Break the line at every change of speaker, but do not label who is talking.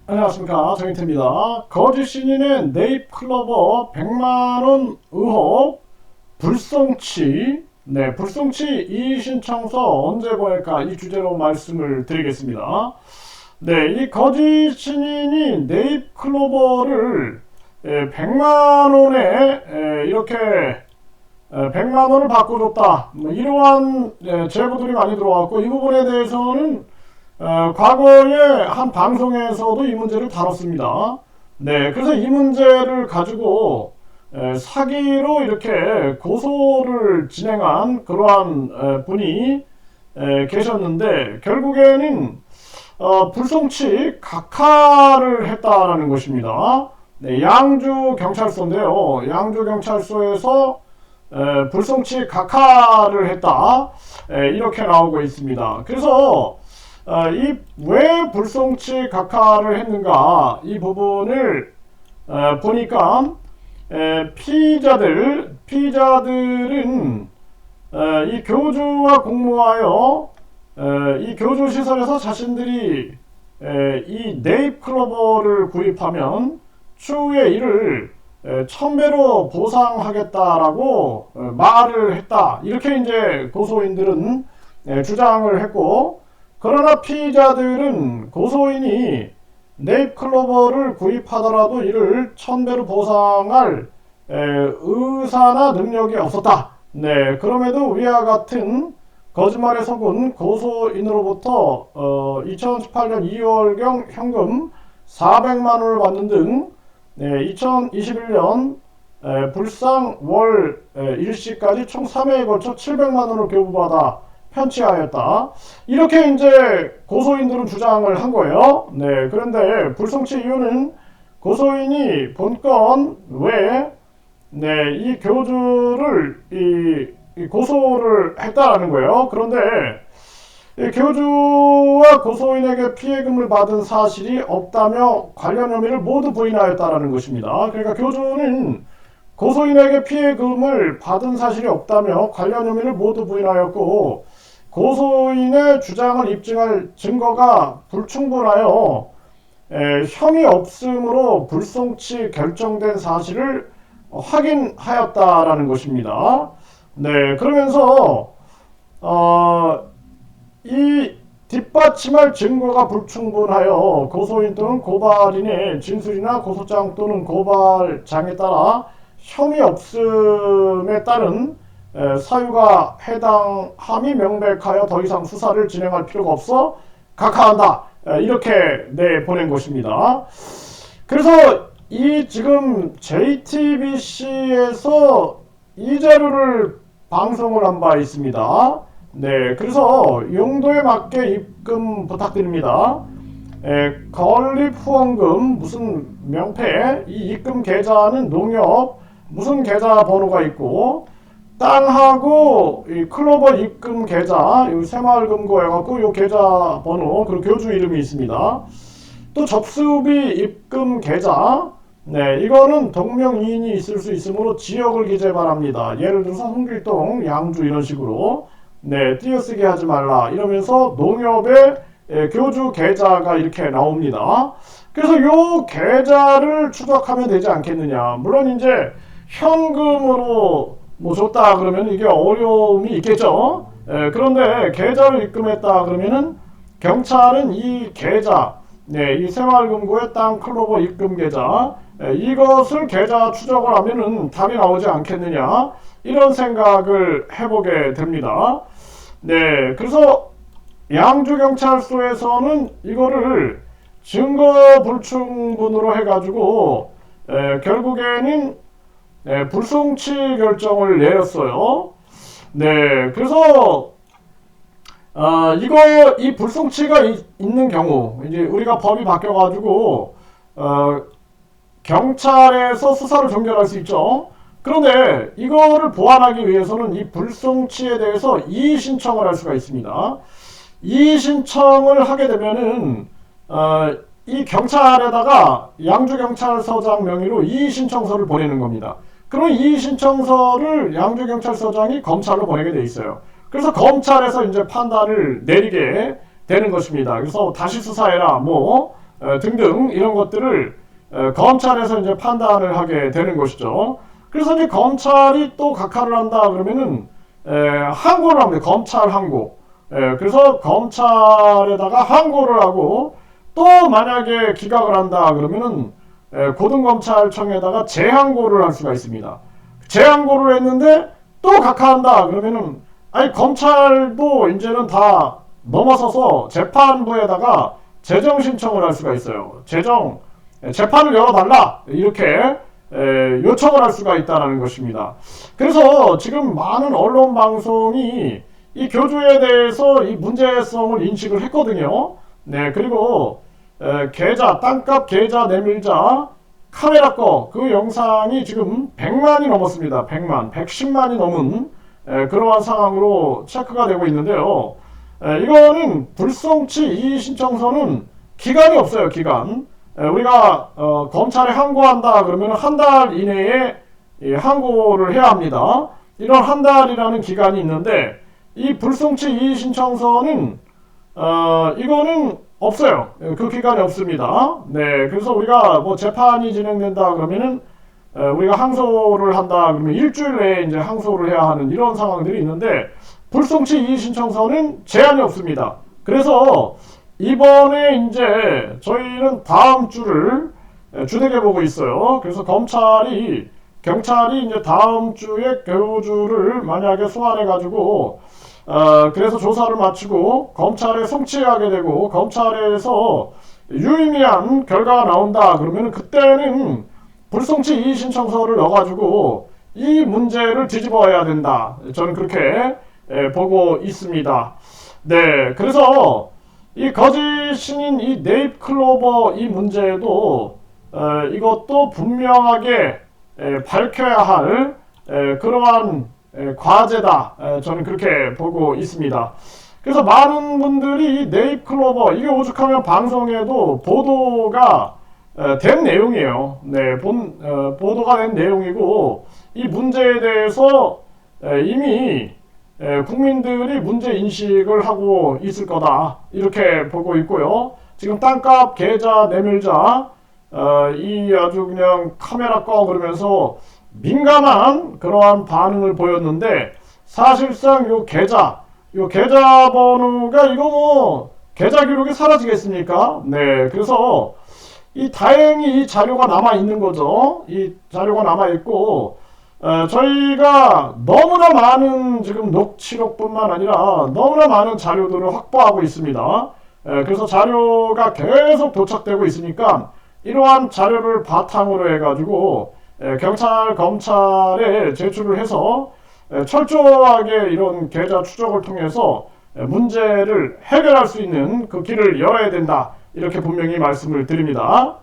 안녕하십니까, 정인태입니다. 거짓 신인의 네잎클로버 100만원 의혹 불송치, 불송치 이의신청서 언제 보낼까, 이 주제로 말씀을 드리겠습니다. 이 거짓 신인이 네잎클로버를 100만원에 이렇게 100만원을 바꿔줬다, 이러한 제보들이 많이 들어왔고, 이 부분에 대해서는 과거에 한 방송에서도 이 문제를 다뤘습니다. 그래서 이 문제를 가지고 사기로 이렇게 고소를 진행한 그러한 분이 계셨는데, 결국에는 불송치 각하를 했다라는 것입니다. 양주 경찰서인데요. 양주 경찰서에서 불송치 각하를 했다, 이렇게 나오고 있습니다. 그래서 이 왜 불송치 각하를 했는가, 이 부분을 보니까 피의자들은 이 교주와 공모하여 이 교주 시설에서 자신들이 이 네잎클로버를 구입하면 추후에 이를 1000배로 보상하겠다라고 말을 했다, 이렇게 이제 고소인들은 주장을 했고, 그러나 피의자들은 고소인이 네잎클로버를 구입하더라도 이를 1000배로 보상할 의사나 능력이 없었다. 그럼에도 위와 같은 거짓말에 속은 고소인으로부터 2018년 2월경 현금 400만원을 받는 등 2021년 불상 월 일시까지 총 3회에 걸쳐 700만원을 교부받아 편취하였다, 이렇게 이제 고소인들은 주장을 한 거예요. 그런데 불송치 이유는 고소인이 본건 외에 이 교주를 이 고소를 했다라는 거예요. 그런데 이 교주와 고소인에게 피해금을 받은 사실이 없다며 관련 혐의를 모두 부인하였다라는 것입니다. 그러니까 교주는 고소인에게 피해금을 받은 사실이 없다며 관련 혐의를 모두 부인하였고, 고소인의 주장을 입증할 증거가 불충분하여 혐의 없음으로 불송치 결정된 사실을 확인하였다라는 것입니다. 그러면서 이 뒷받침할 증거가 불충분하여 고소인 또는 고발인의 진술이나 고소장 또는 고발장에 따라 혐의 없음에 따른 사유가 해당함이 명백하여 더 이상 수사를 진행할 필요가 없어 각하한다, 이렇게 보낸 것입니다. 그래서 이 지금 JTBC에서 이 자료를 방송을 한 바 있습니다. 그래서 용도에 맞게 입금 부탁드립니다. 건립 후원금 무슨 명패, 이 입금 계좌는 농협 무슨 계좌 번호가 있고, 땅하고 이 클로버 입금 계좌, 이 새마을금고 해갖고 이 계좌 번호, 그리고 교주 이름이 있습니다. 또 접수비 입금 계좌, 이거는 동명이인이 있을 수 있으므로 지역을 기재 바랍니다. 예를 들어서 홍길동, 양주 이런 식으로 띄어쓰기 하지 말라 이러면서 농협의 교주 계좌가 이렇게 나옵니다. 그래서 요 계좌를 추적하면 되지 않겠느냐. 물론 이제 현금으로 뭐 줬다 그러면 이게 어려움이 있겠죠. 그런데 계좌를 입금했다 그러면은 경찰은 이 계좌, 이 새마을금고의 땅 클로버 입금 계좌, 이것을 계좌 추적을 하면은 답이 나오지 않겠느냐, 이런 생각을 해보게 됩니다. 그래서 양주경찰서에서는 이거를 증거 불충분으로 해가지고 결국에는 불송치 결정을 내렸어요. 그래서 이 불송치가 있는 경우, 이제 우리가 법이 바뀌어가지고 경찰에서 수사를 종결할 수 있죠. 그런데 이거를 보완하기 위해서는 이 불송치에 대해서 이의 신청을 할 수가 있습니다. 이의 신청을 하게 되면은 이 경찰에다가 양주경찰서장 명의로 이의 신청서를 보내는 겁니다. 그럼 이의 신청서를 양주경찰서장이 검찰로 보내게 돼 있어요. 그래서 검찰에서 이제 판단을 내리게 되는 것입니다. 그래서 다시 수사해라, 뭐 등등 이런 것들을 검찰에서 이제 판단을 하게 되는 것이죠. 그래서 이제 검찰이 또 각하를 한다 그러면은 항고를 합니다. 검찰 항고. 그래서 검찰에다가 항고를 하고 또 만약에 기각을 한다 그러면은 고등검찰청에다가 재항고를 할 수가 있습니다. 재항고를 했는데 또 각하한다 그러면은 아니 검찰도 이제는 다 넘어서서 재판부에다가 재정 신청을 할 수가 있어요. 재판을 열어달라 이렇게 요청을 할 수가 있다는 것입니다. 그래서 지금 많은 언론 방송이 이 교주에 대해서 이 문제성을 인식을 했거든요. 네, 그리고 계좌, 땅값 계좌 내밀자 카메라 거 그 영상이 지금 100만이 넘었습니다. 100만, 110만이 넘은 그러한 상황으로 체크가 되고 있는데요. 이거는 불송치 이의 신청서는 기간이 없어요. 기간. 우리가 검찰에 항고한다 그러면 한 달 이내에 항고를 해야 합니다. 이런 한 달이라는 기간이 있는데 이 불송치 이의 신청서는 이거는 없어요. 그 기간이 없습니다. 네, 그래서 우리가 뭐 재판이 진행된다 그러면은 우리가 항소를 한다 그러면 일주일 내에 이제 항소를 해야 하는 이런 상황들이 있는데 불송치 이의 신청서는 제한이 없습니다. 그래서 이번에 이제 저희는 다음 주를 주되게 보고 있어요. 그래서 경찰이 이제 다음 주에 교주를 만약에 소환해 가지고 그래서 조사를 마치고 검찰에 송치하게 되고 검찰에서 유의미한 결과가 나온다 그러면 그때는 불송치 이의 신청서를 넣어가지고 이 문제를 뒤집어야 된다. 저는 그렇게 보고 있습니다. 네, 그래서 이 거짓 신인 이 네잎클로버 이 문제도 이것도 분명하게 밝혀야 할 그러한 과제다. 저는 그렇게 보고 있습니다. 그래서 많은 분들이 네잎클로버 이게 오죽하면 방송에도 보도가 된 내용이에요. 네, 보도가 된 내용이고 이 문제에 대해서 이미 국민들이 문제 인식을 하고 있을 거다 이렇게 보고 있고요. 지금 땅값 계좌 내밀자 이 아주 그냥 카메라 꺼 그러면서 민감한 그러한 반응을 보였는데 사실상 요 계좌 번호가 이거 뭐 계좌 기록이 사라지겠습니까? 네, 그래서 다행히 이 자료가 남아 있는 거죠. 이 자료가 남아 있고 저희가 너무나 많은 지금 녹취록뿐만 아니라 너무나 많은 자료들을 확보하고 있습니다. 그래서 자료가 계속 도착되고 있으니까 이러한 자료를 바탕으로 해가지고 경찰, 검찰에 제출을 해서 철저하게 이런 계좌 추적을 통해서 문제를 해결할 수 있는 그 길을 열어야 된다. 이렇게 분명히 말씀을 드립니다.